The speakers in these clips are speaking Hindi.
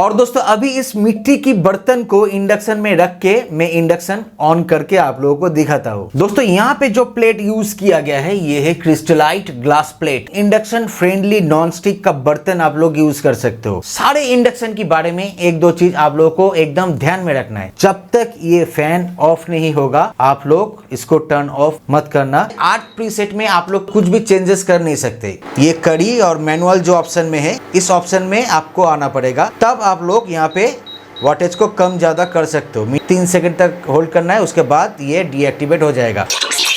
और दोस्तों अभी इस मिट्टी की बर्तन को इंडक्शन में रख के मैं इंडक्शन ऑन करके आप लोगों को दिखाता हूँ। दोस्तों यहाँ पे जो प्लेट यूज किया गया है ये है crystallite glass plate. Induction friendly non stick का बर्तन आप लोग यूज कर सकते हो। सारे इंडक्शन के बारे में एक दो चीज आप लोगों को एकदम ध्यान में रखना है। जब तक ये फैन ऑफ नहीं होगा आप लोग इसको टर्न ऑफ मत करना। 8 प्रीसेट में आप लोग कुछ भी चेंजेस कर नहीं सकते। ये कड़ी और मैनुअल जो ऑप्शन में है इस ऑप्शन में आपको आना पड़ेगा, तब आप लोग यहाँ पे वॉटेज को कम ज्यादा कर सकते हो। 3 सेकंड तक होल्ड करना है, उसके बाद ये डीएक्टिवेट हो जाएगा।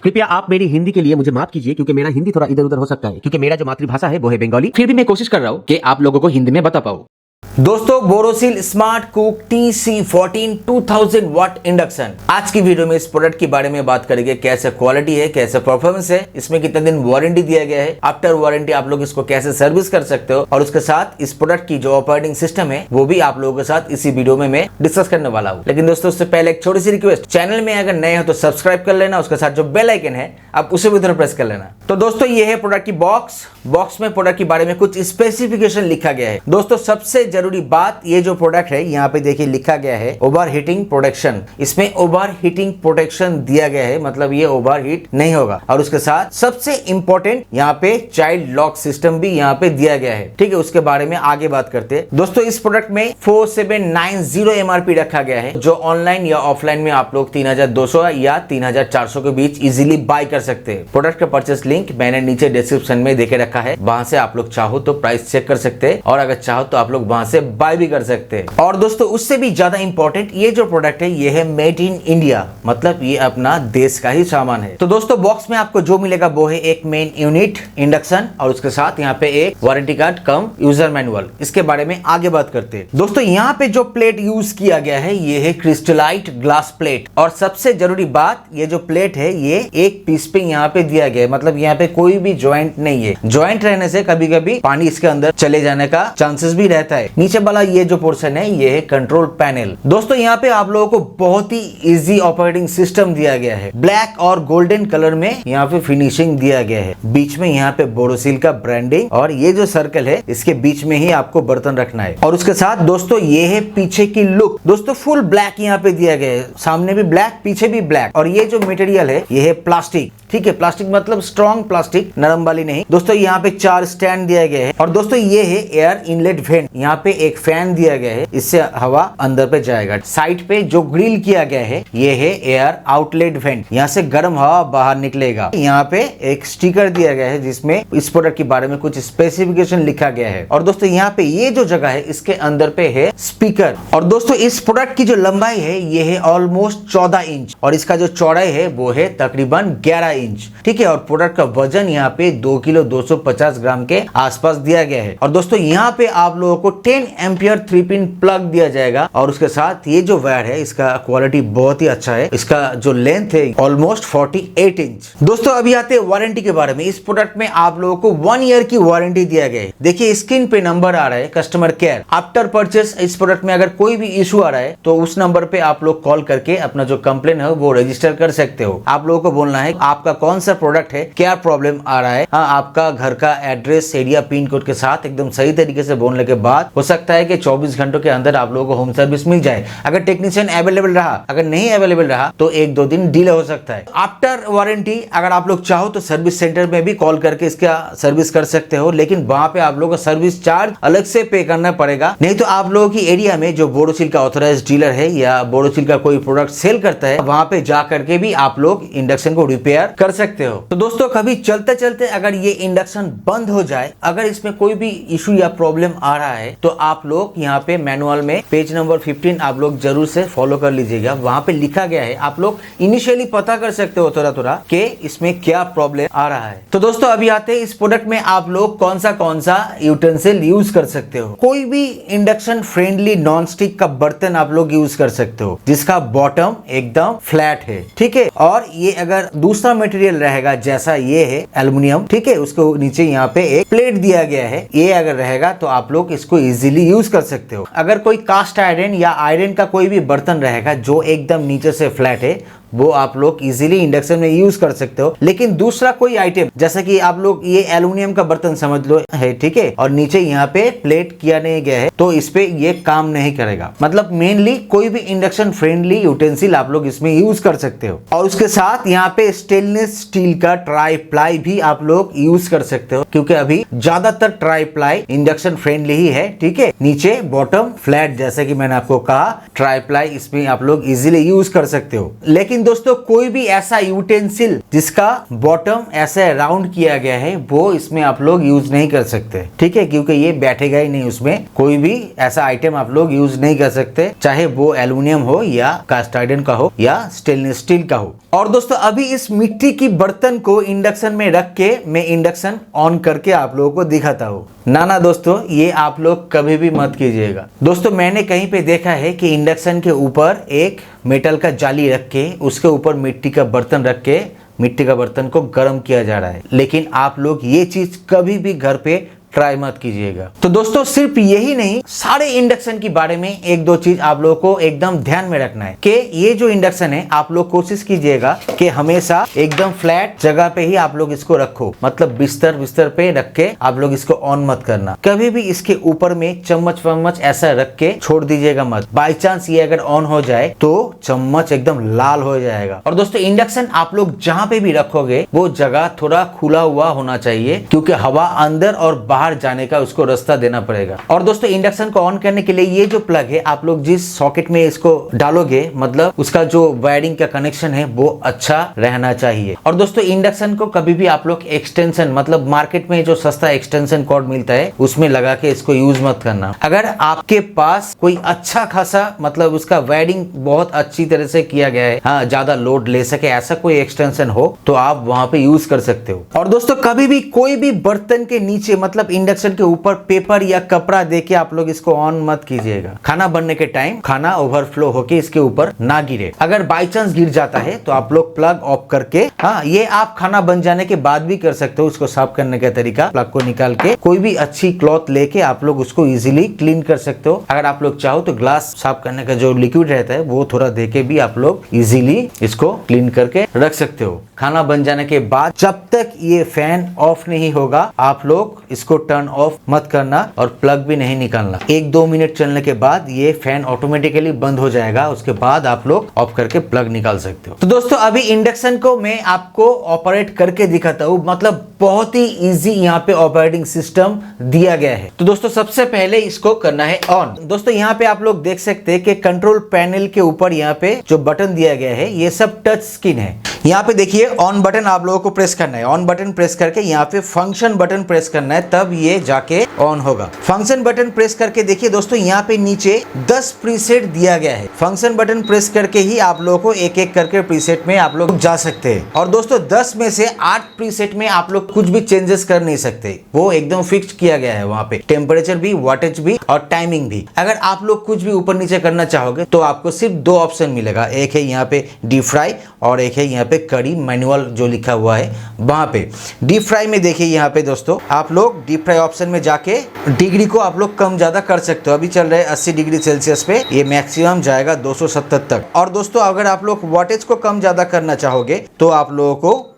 कृपया आप मेरी हिंदी के लिए मुझे माफ कीजिए, क्योंकि मेरा हिंदी थोड़ा इधर उधर हो सकता है, क्योंकि मेरा जो मातृभाषा है वो है बंगाली। फिर भी मैं कोशिश कर रहा हूँ कि आप लोगों को हिंदी में बता पाऊँ। दोस्तों बोरोसिल स्मार्ट कुक TC14 2000 वाट इंडक्शन, आज की वीडियो में इस प्रोडक्ट के बारे में बात करेंगे। कैसे क्वालिटी है, कैसे परफॉर्मेंस है, इसमें कितने दिन वारंटी दिया गया है, आफ्टर वारंटी आप लोग इसको कैसे सर्विस कर सकते हो, और उसके साथ इस प्रोडक्ट की जो ऑपरेटिंग सिस्टम है वो भी आप लोगों के साथ इसी वीडियो में मैं डिस्कस करने वाला हूँ। लेकिन दोस्तों उससे पहले एक छोटी सी रिक्वेस्ट, चैनल में अगर नए हो तो सब्सक्राइब कर लेना, उसके साथ जो बेल आइकन है आप उसे भी उधर प्रेस कर लेना। तो दोस्तों ये है प्रोडक्ट की बॉक्स में प्रोडक्ट के बारे में कुछ स्पेसिफिकेशन लिखा गया है। दोस्तों सबसे जरूरी बात, ये जो प्रोडक्ट है यहाँ पे देखिए लिखा गया है ओवर हीटिंग प्रोटेक्शन। इसमें ओवर हीटिंग प्रोटेक्शन दिया गया है, मतलब ये ओवर हीट नहीं होगा। और उसके साथ सबसे इंपॉर्टेंट यहाँ पे चाइल्ड लॉक सिस्टम भी यहाँ पे दिया गया है। ठीक है, उसके बारे में आगे बात करते हैं। दोस्तों इस प्रोडक्ट में 4790 MRP रखा गया है, जो ऑनलाइन या ऑफलाइन में आप लोग 3200 या 3400 के बीच इजीली बाय कर सकते हैं। प्रोडक्ट का परचेस लिंक मैंने नीचे डिस्क्रिप्शन में देके रखा है, वहां से आप लोग चाहो तो प्राइस चेक कर सकते हैं, और अगर चाहो तो आप लोग वहां से बाय भी कर सकते हैं। और दोस्तों उससे भी ज्यादा इंपॉर्टेंट, ये जो प्रोडक्ट है ये है मेड इन इंडिया, मतलब ये अपना देश का ही सामान है। तो दोस्तों बॉक्स में आपको जो मिलेगा वो है एक मेन यूनिट इंडक्शन, और उसके साथ यहाँ पे एक वारंटी कार्ड कम यूजर मैनुअल। इसके बारे में आगे बात करते हैं। दोस्तों यहाँ पे जो प्लेट यूज किया गया है ये है क्रिस्टलाइट ग्लास प्लेट, और सबसे जरूरी बात, ये जो प्लेट है ये एक पीस पे यहाँ पे दिया गया है, मतलब यहाँ पे कोई भी ज्वाइंट नहीं है। ज्वाइंट रहने से कभी कभी पानी इसके अंदर चले जाने का चांसेस भी रहता है। नीचे वाला ये जो पोर्शन है ये है कंट्रोल पैनल। दोस्तों यहाँ पे आप लोगों को बहुत ही इजी ऑपरेटिंग सिस्टम दिया गया है। ब्लैक और गोल्डन कलर में यहाँ पे फिनिशिंग दिया गया है। बीच में यहाँ पे बोरोसिल का ब्रांडिंग, और ये जो सर्कल है इसके बीच में ही आपको बर्तन रखना है। और उसके साथ दोस्तों ये है पीछे की लुक। दोस्तों फुल ब्लैक यहाँ पे दिया गया है, सामने भी ब्लैक पीछे भी ब्लैक। और ये जो मटेरियल है ये है प्लास्टिक। ठीक है, प्लास्टिक मतलब स्ट्रॉन्ग प्लास्टिक, नरम वाली नहीं। दोस्तों यहाँ पे 4 स्टैंड दिया गया है, और दोस्तों ये है एयर इनलेट वेंट। यहाँ पे एक फैन दिया गया है, इससे हवा अंदर पे जाएगा। साइड पे जो ग्रिल किया गया है ये है एयर आउटलेट वेंट, यहाँ से गर्म हवा बाहर निकलेगा। यहाँ पे एक स्टिकर दिया गया है जिसमें इस प्रोडक्ट के बारे में कुछ स्पेसिफिकेशन लिखा गया है। और दोस्तों यहाँ पे ये जो जगह है इसके अंदर पे है स्पीकर। और दोस्तों इस प्रोडक्ट की जो लंबाई है ये है ऑलमोस्ट 14 इंच, और इसका जो चौड़ाई है वो है तकरीबन 11 इंच। ठीक है, और प्रोडक्ट का वजन यहाँ पे 2 किलो 250 ग्राम के आसपास दिया गया है। और दोस्तों यहाँ पे आप लोगों को 10 एम्पियर 3 पिन प्लग दिया जाएगा, और उसके साथ ये जो वायर है इसका क्वालिटी बहुत ही अच्छा है। इसका जो लेंथ है ऑलमोस्ट 48 इंच। दोस्तों अभी आते हैं वारंटी के बारे में। इस प्रोडक्ट में आप लोगों को 1 ईयर की वारंटी दिया गया है। देखिए स्क्रीन पे नंबर आ रहा है कस्टमर केयर। आफ्टर परचेस इस प्रोडक्ट में अगर कोई भी इशू आ रहा है तो उस नंबर पे आप लोग कॉल करके अपना जो कंप्लेन है वो रजिस्टर कर सकते हो। आप लोगों को बोलना है आपका कौन सा प्रोडक्ट है, क्या प्रॉब्लम आ रहा है। हाँ, आपका घर का एड्रेस, एरिया, पिन कोड के साथ एकदम सही तरीके से बोलने के बाद हो सकता है कि 24 घंटों के अंदर आप लोगों को होम सर्विस मिल जाए। अगर टेक्नीशियन अवेलेबल रहा, अगर नहीं अवेलेबल रहा तो 1-2 दिन डिले हो सकता है। आफ्टर वारंटी अगर आप लोग चाहो तो सर्विस सेंटर में भी कॉल करके इसका सर्विस कर सकते हो, लेकिन वहां पे आप लोगों को सर्विस चार्ज अलग से पे करना पड़ेगा। नहीं तो आप लोगों की एरिया में जो बोरोसिल का ऑथराइज्ड डीलर है या बोरोसिल का कोई प्रोडक्ट सेल करता है, वहां पे जा करके भी आप लोग इंडक्शन को रिपेयर कर सकते हो। तो दोस्तों कभी चलते चलते अगर ये इंडक्शन बंद हो जाए, अगर इसमें कोई भी इशू या प्रॉब्लम आ रहा है, तो आप लोग यहाँ पे मैनुअल में पेज नंबर 15 आप लोग जरूर से फॉलो कर लीजिएगा। वहां पे लिखा गया है, आप लोग इनिशियली पता कर सकते हो थोड़ा कि इसमें क्या प्रॉब्लम आ रहा है। तो दोस्तों अभी आते हैं इस प्रोडक्ट में आप लोग कौन सा यूटेंसिल यूज कर सकते हो। कोई भी इंडक्शन फ्रेंडली नॉन स्टिक का बर्तन आप लोग यूज कर सकते हो जिसका बॉटम एकदम फ्लैट है। ठीक है, और ये अगर दूसरा मटेरियल रहेगा जैसा ये है एल्युमिनियम, ठीक है, उसको नीचे यहाँ पे एक प्लेट दिया गया है, ये अगर रहेगा तो आप लोग इसको इजीली यूज कर सकते हो। अगर कोई कास्ट आयरन या आयरन का कोई भी बर्तन रहेगा जो एकदम नीचे से फ्लैट है, वो आप लोग इजीली इंडक्शन में यूज कर सकते हो। लेकिन दूसरा कोई आइटम जैसा कि आप लोग ये एल्युमिनियम का बर्तन समझ लो है, ठीक है, और नीचे यहाँ पे प्लेट किया नहीं गया है तो इस पे ये काम नहीं करेगा। मतलब मेनली कोई भी इंडक्शन फ्रेंडली यूटेंसिल आप लोग इसमें यूज कर सकते हो। और उसके साथ यहाँ पे स्टेनलेस स्टील का ट्राई प्लाई भी आप लोग यूज कर सकते हो, क्योंकि अभी ज्यादातर ट्राई प्लाई इंडक्शन फ्रेंडली ही है, ठीक है। नीचे बॉटम फ्लैट जैसे कि मैंने आपको कहा, ट्राई प्लाई इसमें आप लोग इजीली यूज कर सकते हो। लेकिन दोस्तों कोई भी ऐसा यूटेंसिल जिसका बॉटम ऐसे राउंड किया गया है वो इसमें आप लोग यूज नहीं कर सकते, ठीक है, क्योंकि ये बैठेगा ही नहीं। उसमें कोई भी ऐसा आइटम आप लोग यूज नहीं कर सकते, चाहे वो एल्युमिनियम हो या कास्ट आयरन का हो या स्टेनलेस स्टील का हो। और दोस्तों अभी इस मिट्टी की बर्तन को इंडक्शन में रख के मैं इंडक्शन ऑन करके आप लोगों को दिखाता हूँ। ना दोस्तों, ये आप लोग कभी भी मत कीजिएगा। दोस्तों मैंने कहीं पे देखा है कि इंडक्शन के ऊपर एक मेटल का जाली रख के उसके ऊपर मिट्टी का बर्तन रख के मिट्टी का बर्तन को गर्म किया जा रहा है। लेकिन आप लोग ये चीज कभी भी घर पे ट्राई मत कीजिएगा। तो दोस्तों सिर्फ यही नहीं, सारे इंडक्शन के बारे में एक दो चीज आप लोगों को एकदम ध्यान में रखना है कि ये जो इंडक्शन है आप लोग कोशिश कीजिएगा कि हमेशा एकदम फ्लैट जगह पे ही आप लोग इसको रखो। मतलब बिस्तर पे रख के आप लोग इसको ऑन मत करना। कभी भी इसके ऊपर में चम्मच ऐसा रख के छोड़ दीजिएगा मत। बाई चांस ये अगर ऑन हो जाए तो चम्मच एकदम लाल हो जाएगा। और दोस्तों इंडक्शन आप लोग जहाँ पे भी रखोगे वो जगह थोड़ा खुला हुआ होना चाहिए, क्योंकि हवा अंदर और बाहर जाने का उसको रास्ता देना पड़ेगा। और दोस्तों इंडक्शन को ऑन करने के लिए ये जो प्लग है आप लोग जिस सॉकेट में इसको डालोगे, मतलब उसका जो वायरिंग का कनेक्शन है वो अच्छा रहना चाहिए। और दोस्तों इंडक्शन को कभी भी आप लोग एक्सटेंशन, मतलब मार्केट में जो सस्ता एक्सटेंशन कॉर्ड मिलता है उसमें लगा के इसको यूज मत करना। अगर आपके पास कोई अच्छा खासा, मतलब उसका वायरिंग बहुत अच्छी तरह से किया गया है, हाँ, ज्यादा लोड ले सके ऐसा कोई एक्सटेंशन हो तो आप वहां पे यूज कर सकते हो। और दोस्तों कभी भी कोई भी बर्तन के नीचे, मतलब इंडक्शन के ऊपर पेपर या कपड़ा देके आप लोग इसको ऑन मत कीजिएगा। खाना बनने के टाइम खाना ओवरफ्लो होके इसके ऊपर ना गिरे। अगर बाई चांस गिर जाता है तो आप लोग प्लग ऑफ करके, हाँ, ये आप खाना बन जाने के बाद भी कर सकते हो। उसको साफ करने का तरीका, प्लग को निकाल के कोई भी अच्छी क्लॉथ लेके आप लोग उसको इजीली क्लीन कर सकते हो। अगर आप लोग चाहो तो ग्लास साफ करने का जो लिक्विड रहता है वो थोड़ा देके भी आप लोग इजीली इसको क्लीन करके रख सकते हो। खाना बन जाने के बाद जब तक ये फैन ऑफ नहीं होगा आप लोग इसको टर्न ऑफ मत करना और प्लग भी नहीं निकालना। 1-2 मिनट चलने के बाद ये फैन ऑटोमेटिकली बंद हो जाएगा। उसके बाद आप लोग ऑफ करके प्लग निकाल सकते हो। तो दोस्तों अभी इंडक्शन को मैं आपको ऑपरेट करके दिखाता हूँ। मतलब बहुत ही इजी यहाँ पे ऑपरेटिंग सिस्टम दिया गया है। तो दोस्तों सबसे पहले इसको करना है ऑन। दोस्तों यहाँ पे आप लोग देख सकते हैं कि कंट्रोल पैनल के ऊपर यहाँ पे जो बटन दिया गया है ये सब टच स्क्रीन है। यहाँ पे देखिए ऑन बटन आप लोगों को प्रेस करना है। ऑन बटन प्रेस करके यहाँ पे फंक्शन बटन प्रेस करना है, तब ये जाके ऑन होगा। फंक्शन बटन प्रेस करके देखिए दोस्तों यहाँ पे नीचे 10 प्रीसेट दिया गया है। फंक्शन बटन प्रेस करके ही आप लोगों को एक एक करके प्रीसेट में आप लोग जा सकते हैं। और दोस्तों 10 में से 8 प्रीसेट में आप लोग कुछ भी चेंजेस कर नहीं सकते, वो एकदम फिक्स किया गया है। वहां पे टेम्परेचर भी, वाटेज भी और टाइमिंग भी। अगर आप लोग कुछ भी ऊपर नीचे करना चाहोगे तो आपको सिर्फ 2 ऑप्शन मिलेगा। एक है यहाँ पे डीप फ्राई और एक है यहाँ पे कड़ी मैनुअल जो लिखा हुआ है वहां पे। डीप फ्राई में देखिए यहाँ पे दोस्तों आप लोग डीप फ्राई ऑप्शन में जाके डिग्री को आप लोग कम ज्यादा कर सकते हो। अभी चल रहा है 80 डिग्री सेल्सियस पे, ये मैक्सिमम जाएगा 270 तक। और दोस्तों अगर आप लोग वाटेज को कम ज्यादा करना चाहोगे तो आप लोगों को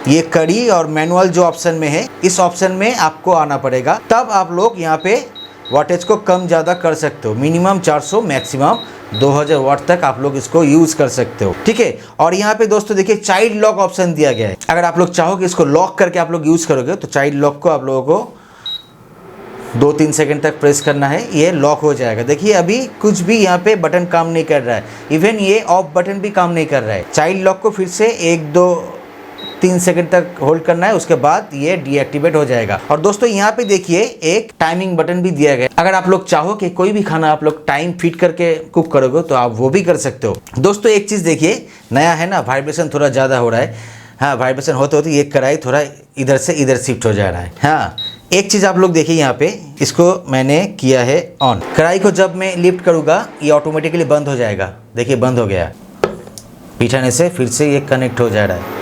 ये कड़ी और मैनुअल जो ऑप्शन में है इस ऑप्शन में आपको आना पड़ेगा, तब आप लोग यहाँ पे वाटेज को कम ज़्यादा कर सकते हो। मिनिमम 400, मैक्सिमम 2000 वाट तक आप लोग इसको यूज कर सकते हो, ठीक है। और यहाँ पे दोस्तों देखिए चाइल्ड लॉक ऑप्शन दिया गया है। अगर आप लोग चाहोगे इसको लॉक करके आप लोग यूज करोगे तो चाइल्ड लॉक को आप लोगों को 2-3 सेकंड तक प्रेस करना है, ये लॉक हो जाएगा। देखिए अभी कुछ भी यहाँ पे बटन काम नहीं कर रहा है, इवन ये ऑफ बटन भी काम नहीं कर रहा है। चाइल्ड लॉक को फिर से 1-2-3 सेकंड तक होल्ड करना है, उसके बाद ये डीएक्टिवेट हो जाएगा। और दोस्तों यहाँ पे देखिए एक टाइमिंग बटन भी दिया गया। अगर आप लोग चाहो कि कोई भी खाना आप लोग टाइम फिट करके कुक करोगे तो आप वो भी कर सकते हो। दोस्तों एक चीज़ देखिए, नया है ना, वाइब्रेशन थोड़ा ज़्यादा हो रहा है। हाँ, वाइब्रेशन होते होते ये कढ़ाई थोड़ा इधर से इधर शिफ्ट हो जा रहा है। हाँ, एक चीज़ आप लोग देखिए यहाँ पे, इसको मैंने किया है ऑन। कढ़ाई को जब मैं लिफ्ट करूँगा ये ऑटोमेटिकली बंद हो जाएगा। देखिए बंद हो गया, पीछाने से फिर से ये कनेक्ट हो जा रहा है,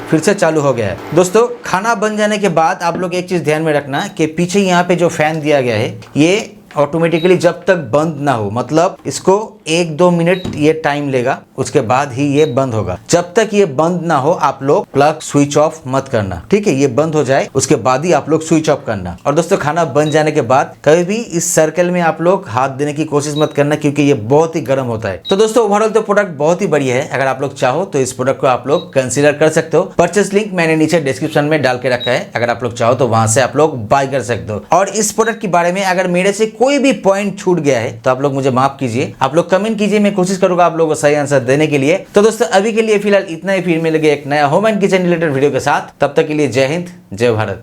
फिर से चालू हो गया है। दोस्तों खाना बन जाने के बाद आप लोग एक चीज़ ध्यान में रखना कि पीछे यहाँ पे जो फैन दिया गया है ये ऑटोमेटिकली जब तक बंद ना हो, मतलब इसको 1-2 मिनट ये टाइम लेगा, उसके बाद ही ये बंद होगा। जब तक ये बंद ना हो आप लोग प्लग स्विच ऑफ मत करना, ठीक है। ये बंद हो जाए उसके बाद ही आप लोग स्विच ऑफ करना। और दोस्तों खाना बन जाने के बाद कभी भी इस सर्कल में आप लोग हाथ देने की कोशिश मत करना, क्योंकि ये बहुत ही गर्म होता है। तो दोस्तों ओवरऑल तो प्रोडक्ट बहुत ही बढ़िया है। अगर आप लोग चाहो तो इस प्रोडक्ट को आप लोग कंसीडर कर सकते हो। परचेस लिंक मैंने नीचे डिस्क्रिप्शन में डाल के रखा है, अगर आप लोग चाहो तो वहां से आप लोग बाय कर सकते हो। और इस प्रोडक्ट के बारे में अगर मेरे से कोई भी पॉइंट छूट गया है तो आप लोग मुझे माफ कीजिए, आप लोग कमेंट कीजिए, मैं कोशिश करूंगा आप लोगों को सही आंसर देने के लिए। तो दोस्तों अभी के लिए फिलहाल इतना ही, फिर मिलेंगे एक नया home and kitchen related video के साथ। तब तक के लिए जय हिंद, जय भारत।